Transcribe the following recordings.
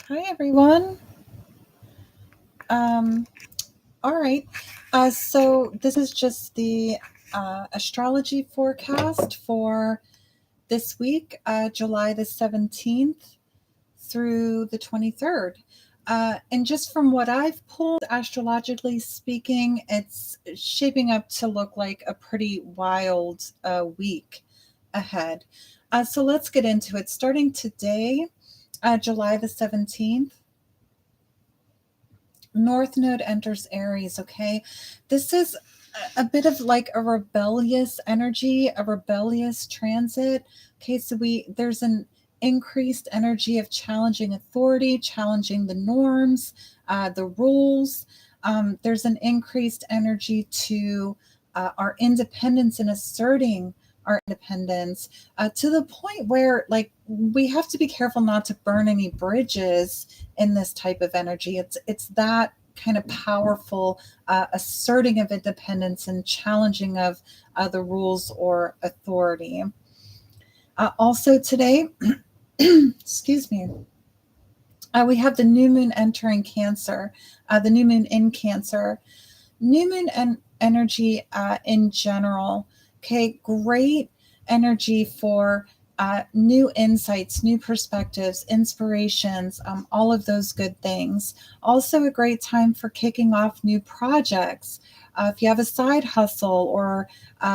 Hi, everyone. Um, all right. So this is just the astrology forecast for this week, July the 17th through the 23rd. And just from what I've pulled, astrologically speaking, it's shaping up to look like a pretty wild week ahead. So let's get into it. Starting today, July the 17th. North Node enters Aries, okay? This is a bit of like a rebellious energy, a rebellious transit. Okay, so there's an increased energy of challenging authority, challenging the norms, the rules. There's an increased energy to our independence and asserting our independence to the point where like we have to be careful not to burn any bridges in this type of energy. It's that kind of powerful asserting of independence and challenging of the rules or authority. Also today, excuse me, we have the new moon entering Cancer, the new moon in Cancer. New moon and energy in general. Okay, great energy for new insights, new perspectives, inspirations, all of those good things. Also, a great time for kicking off new projects. If you have a side hustle or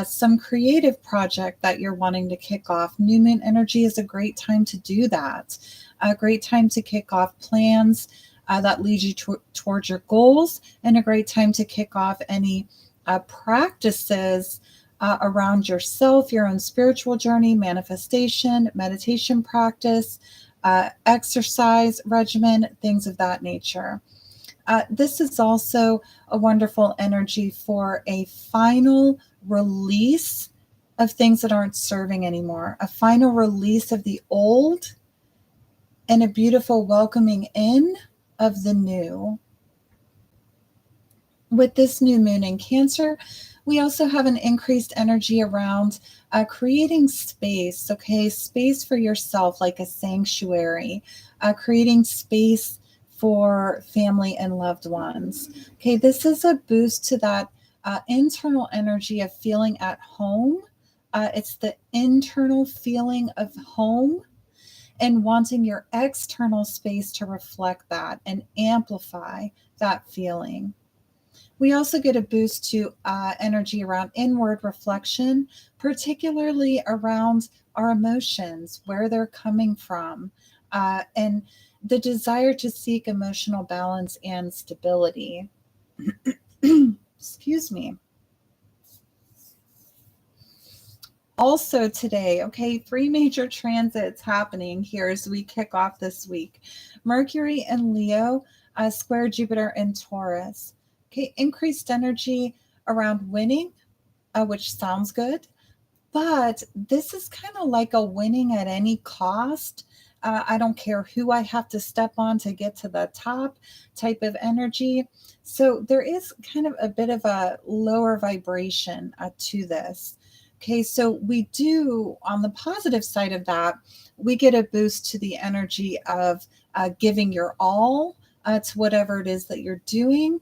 some creative project that you're wanting to kick off, new moon energy is a great time to do that. A great time to kick off plans that lead you towards your goals, and a great time to kick off any practices around yourself, your own spiritual journey, manifestation, meditation practice, exercise regimen, things of that nature. This is also a wonderful energy for a final release of things that aren't serving anymore, a final release of the old, and a beautiful welcoming in of the new. With this new moon in Cancer, we also have an increased energy around creating space, okay? Space for yourself, like a sanctuary, creating space for family and loved ones. Okay, this is a boost to that internal energy of feeling at home. It's the internal feeling of home and wanting your external space to reflect that and amplify that feeling. We also get a boost to energy around inward reflection, particularly around our emotions, where they're coming from, and the desire to seek emotional balance and stability. Excuse me. Also today, okay, three major transits happening here as we kick off this week. Mercury and Leo, square Jupiter and Taurus. Okay, increased energy around winning, which sounds good, but this is kind of like a winning at any cost. I don't care who I have to step on to get to the top type of energy. So there is kind of a bit of a lower vibration to this. Okay, so we do, on the positive side of that, we get a boost to the energy of giving your all to whatever it is that you're doing.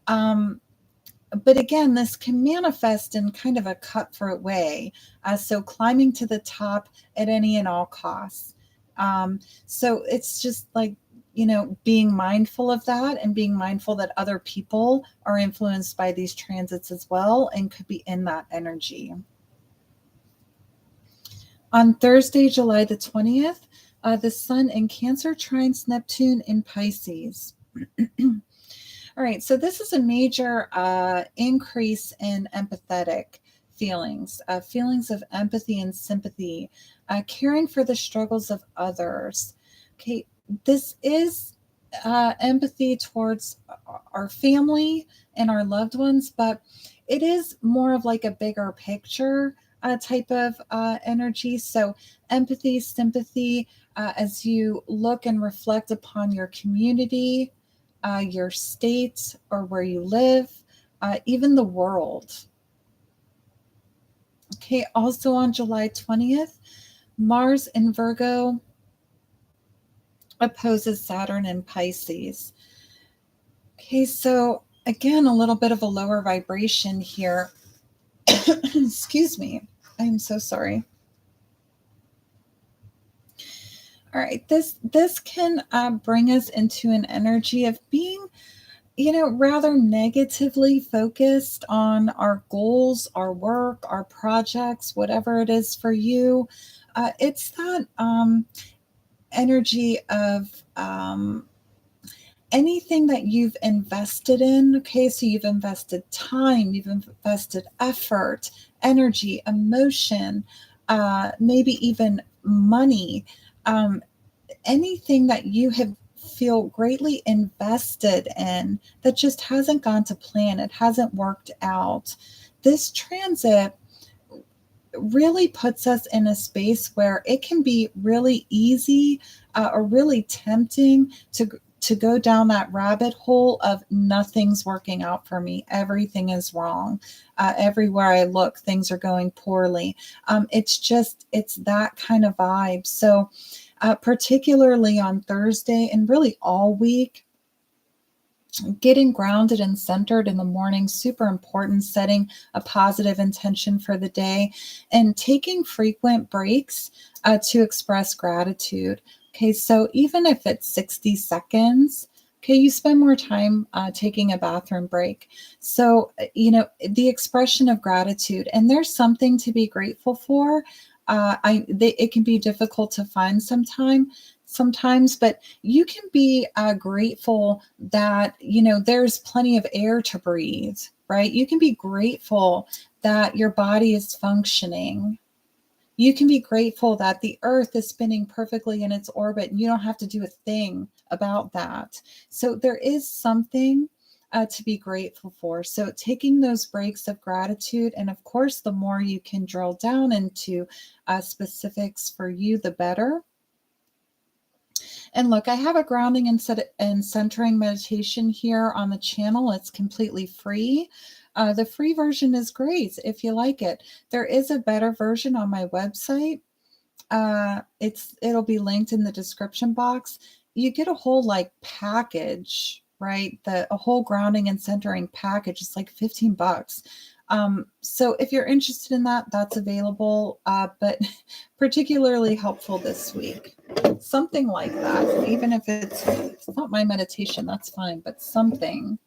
But again, this can manifest in kind of a cutthroat way. So climbing to the top at any and all costs. So it's just like, being mindful of that and being mindful that other people are influenced by these transits as well and could be in that energy. On Thursday, July the 20th, the Sun in Cancer trines Neptune in Pisces. All right, so this is a major increase in empathetic feelings, feelings of empathy and sympathy, caring for the struggles of others. Okay, this is empathy towards our family and our loved ones, but it is more of like a bigger picture type of energy. So, empathy, sympathy, as you look and reflect upon your community, your state or where you live, even the world. Okay, also on July 20th, Mars in Virgo opposes Saturn in Pisces. Okay, so again, a little bit of a lower vibration here. Excuse me. I am so sorry. All right, this can bring us into an energy of being, rather negatively focused on our goals, our work, our projects, whatever it is for you. It's that energy of anything that you've invested in. Okay, so you've invested time, you've invested effort, energy, emotion, maybe even money. Um, Anything that you have feel greatly invested in that just hasn't gone to plan, it hasn't worked out. This transit really puts us in a space where it can be really easy or really tempting to go down that rabbit hole of nothing's working out for me, everything is wrong, everywhere I look things are going poorly. It's that kind of vibe. So particularly on Thursday and really all week, getting grounded and centered in the morning, super important, setting a positive intention for the day, and taking frequent breaks to express gratitude. Okay, so even if it's 60 seconds, okay, you spend more time taking a bathroom break. So, the expression of gratitude, and there's something to be grateful for. It can be difficult to find sometimes, but you can be grateful that there's plenty of air to breathe, right? You can be grateful that your body is functioning. You can be grateful that the earth is spinning perfectly in its orbit and you don't have to do a thing about that. So there is something to be grateful for. So taking those breaks of gratitude, and of course, the more you can drill down into specifics for you, the better. And look, I have a grounding and centering meditation here on the channel. It's completely free. The free version is great if you like it. There is a better version on my website. It'll be linked in the description box. You get a whole package, right? A whole grounding and centering package is like $15. So if you're interested in that, that's available, but particularly helpful this week. Something like that, even if it's not my meditation, that's fine, but something.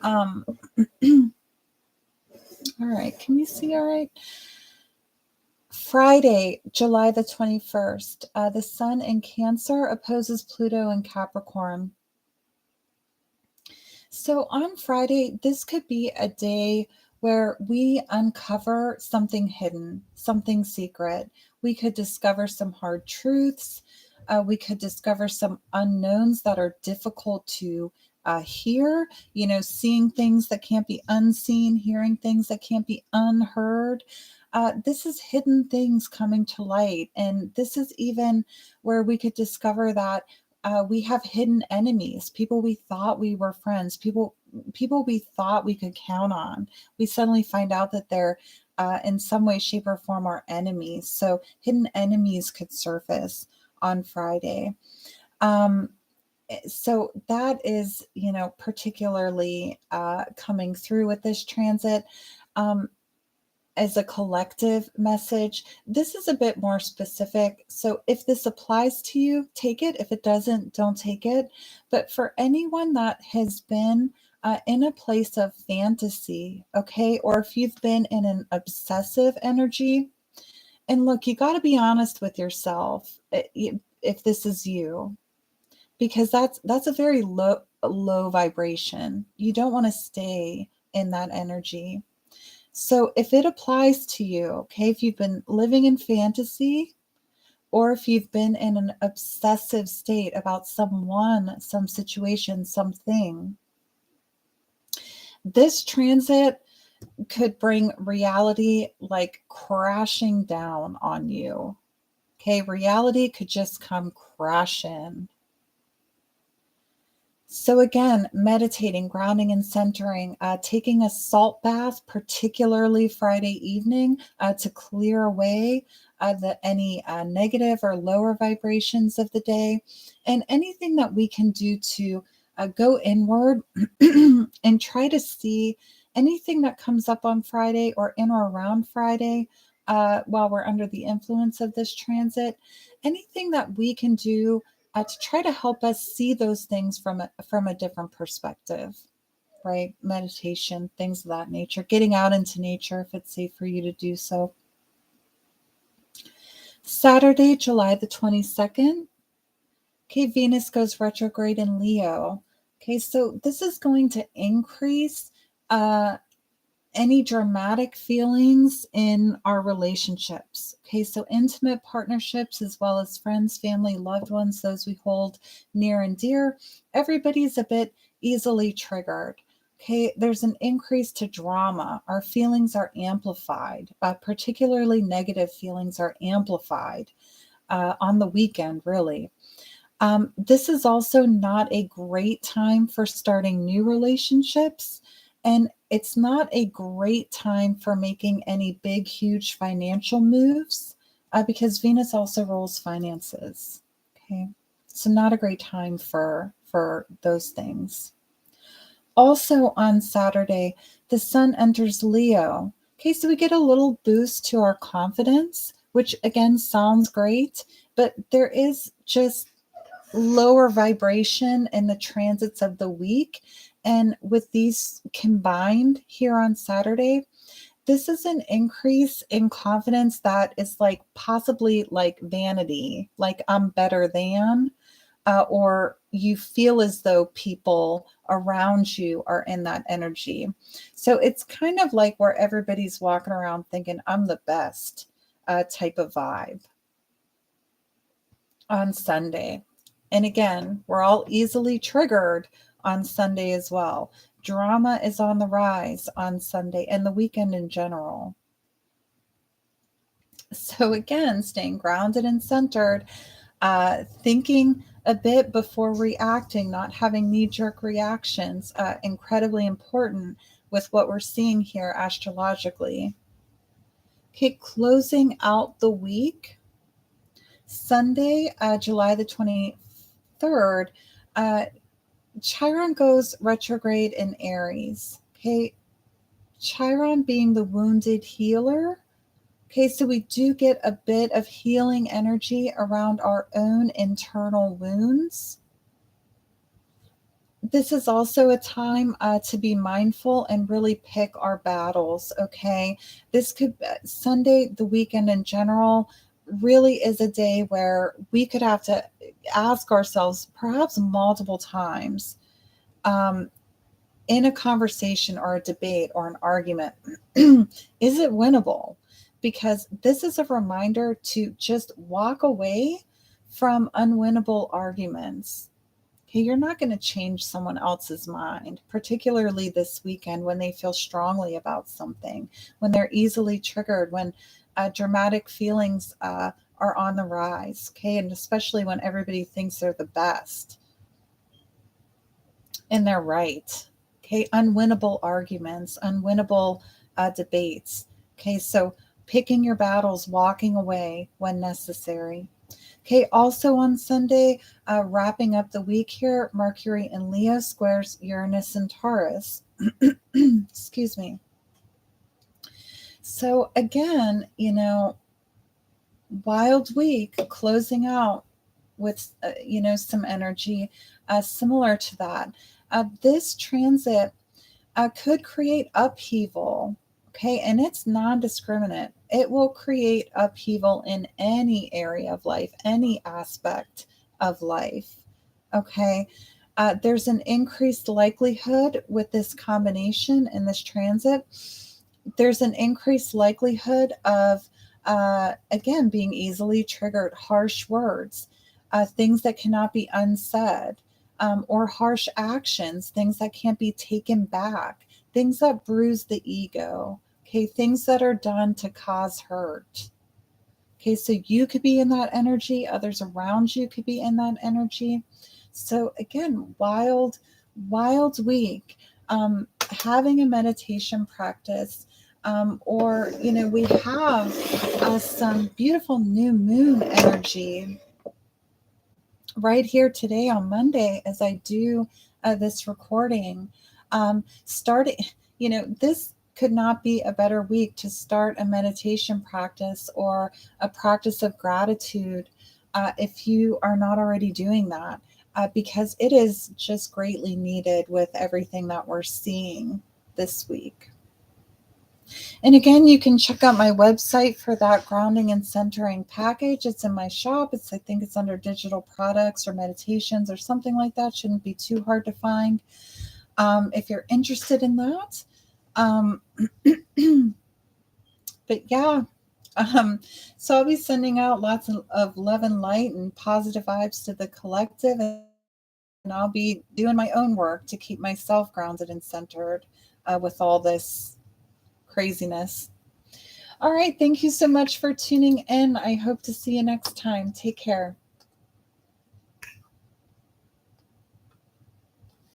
All right, can you see all right? Friday, July the 21st, the Sun in Cancer opposes Pluto in Capricorn. So on Friday, this could be a day where we uncover something hidden, something secret. We could discover some hard truths. We could discover some unknowns that are difficult to hear, seeing things that can't be unseen, hearing things that can't be unheard. This is hidden things coming to light. And this is even where we could discover that we have hidden enemies, people we thought we were friends, people we thought we could count on. We suddenly find out that they're in some way, shape, or form our enemies. So hidden enemies could surface on Friday. So that is, particularly coming through with this transit. As a collective message. This is a bit more specific. So if this applies to you, take it. If it doesn't, don't take it. But for anyone that has been in a place of fantasy, okay, or if you've been in an obsessive energy, and look, you got to be honest with yourself if this is you, because that's a very low vibration. You don't want to stay in that energy. So if it applies to you, okay, if you've been living in fantasy, or if you've been in an obsessive state about someone, some situation, something, this transit could bring reality crashing down on you. Okay, reality could just come crashing. So again, meditating, grounding, and centering, taking a salt bath, particularly Friday evening, to clear away any negative or lower vibrations of the day, and anything that we can do to go inward and try to see anything that comes up on Friday or in or around Friday while we're under the influence of this transit. Anything that we can do to try to help us see those things from a different perspective, right? Meditation, things of that nature, getting out into nature if it's safe for you to do so. Saturday, July the 22nd. Okay, Venus goes retrograde in Leo. Okay, so this is going to increase any dramatic feelings in our relationships. Okay, so intimate partnerships as well as friends, family, loved ones, those we hold near and dear, everybody's a bit easily triggered. Okay, there's an increase to drama. Our feelings are amplified, particularly negative feelings are amplified on the weekend, really. This is also not a great time for starting new relationships, and it's not a great time for making any big, huge financial moves because Venus also rules finances. Okay, so not a great time for those things. Also on Saturday, the Sun enters Leo. Okay, so we get a little boost to our confidence, which again sounds great, but there is just lower vibration in the transits of the week. And with these combined here on Saturday, this is an increase in confidence that is like possibly like vanity, like I'm better than, or you feel as though people around you are in that energy. So it's kind of like where everybody's walking around thinking, I'm the best type of vibe on Sunday. And again, we're all easily triggered on Sunday as well. Drama is on the rise on Sunday and the weekend in general. So, again, staying grounded and centered, thinking a bit before reacting, not having knee jerk reactions, incredibly important with what we're seeing here astrologically. Okay, closing out the week, Sunday, July the 23rd, Chiron goes retrograde in Aries. Okay, Chiron being the wounded healer. Okay, so we do get a bit of healing energy around our own internal wounds. This is also a time to be mindful and really pick our battles. Okay, this could Sunday, the weekend in general, really is a day where we could have to ask ourselves, perhaps multiple times, um, in a conversation or a debate or an argument, is it winnable? Because this is a reminder to just walk away from unwinnable arguments. Okay, you're not going to change someone else's mind, particularly this weekend when they feel strongly about something, when they're easily triggered, when dramatic feelings are on the rise. Okay, and especially when everybody thinks they're the best and they're right. Okay, unwinnable arguments, unwinnable debates. Okay, so picking your battles, walking away when necessary. Okay, also on Sunday, wrapping up the week here, Mercury in Leo squares Uranus and Taurus. Excuse me. So again, wild week closing out with, some energy similar to that. This transit could create upheaval. Okay, and it's non discriminate. It will create upheaval in any area of life, any aspect of life. Okay, there's an increased likelihood with this combination in this transit. There's an increased likelihood of, again, being easily triggered, harsh words, things that cannot be unsaid, or harsh actions, things that can't be taken back, things that bruise the ego, okay, things that are done to cause hurt. Okay, so you could be in that energy, others around you could be in that energy. So again, wild week. Having a meditation practice, or we have some beautiful new moon energy right here today on Monday as I do this recording. Starting, this could not be a better week to start a meditation practice or a practice of gratitude if you are not already doing that, because it is just greatly needed with everything that we're seeing this week. And again, you can check out my website for that grounding and centering package. It's in my shop. I think it's under digital products or meditations or something like that. Shouldn't be too hard to find if you're interested in that. But yeah, so I'll be sending out lots of love and light and positive vibes to the collective. And I'll be doing my own work to keep myself grounded and centered with all this craziness. All right. Thank you so much for tuning in. I hope to see you next time. Take care.